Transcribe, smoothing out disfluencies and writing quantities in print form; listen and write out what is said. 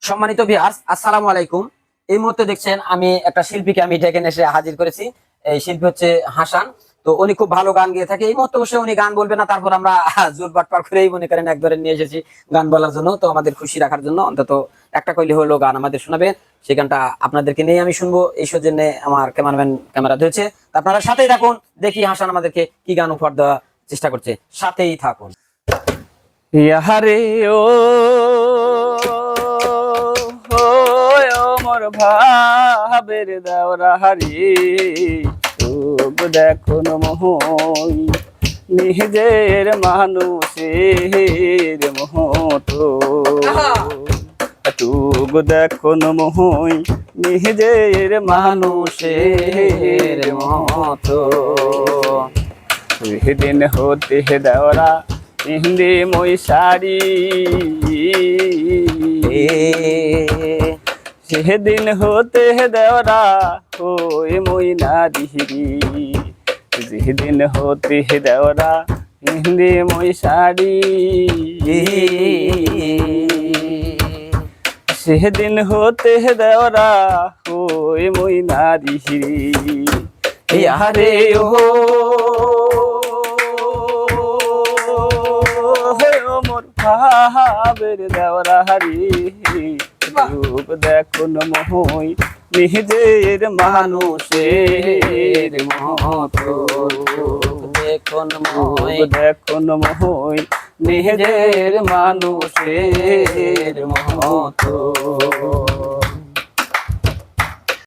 সম্মানিত ভিউয়ার্স, আসসালামু আলাইকুম। এই মুহূর্তে দেখছেন আমি একটা শিল্পীকে আমি ডেকে এসে হাজির করেছি। এই শিল্পী হচ্ছে হাসান। তো উনি খুব ভালো গান গেয়ে থাকে। এই মুহূর্তে বসে উনি গান বলবে না, তারপর আমরা জোর বাটপার করেই মনে করেন একবারে নিয়ে এসেছি গান বলার জন্য। তো আমাদের খুশি রাখার জন্য অন্তত একটা কইলে হলো গান আমাদের শোনাবে। সেই গানটা আপনাদেরকে নিয়ে আমি শুনবো। এই সৌজন্যে আমার ক্যামেরাম্যান ক্যামেরা ধরেছে। আপনারা সাথেই থাকুন, দেখি হাসান আমাদেরকে কি গান উপহার দেওয়ার চেষ্টা করছে। সাথেই থাকুন। ইয়ারে ও মোর ভাবের দেওরা হারি তোক দেখুন মোহই নিজের মানুষের মহতো তুগ দেখুন মোহই নিজের মানুষের মহতো দিন হতে দেওরা হিন্দি মই শাড়ি সেদিন হতে দেওরা ওই মই নারী যেদিন হতে দেওরা হিন্দি মই শাড়ি সেদিন হতে দেওরা ওই মই নারী ইয়ারে ও ভাবের দেওরা হারি রূপ দেখুন মোহই নিজের মানুষের মতো দেখুন মোহই নিজের মানুষের মতো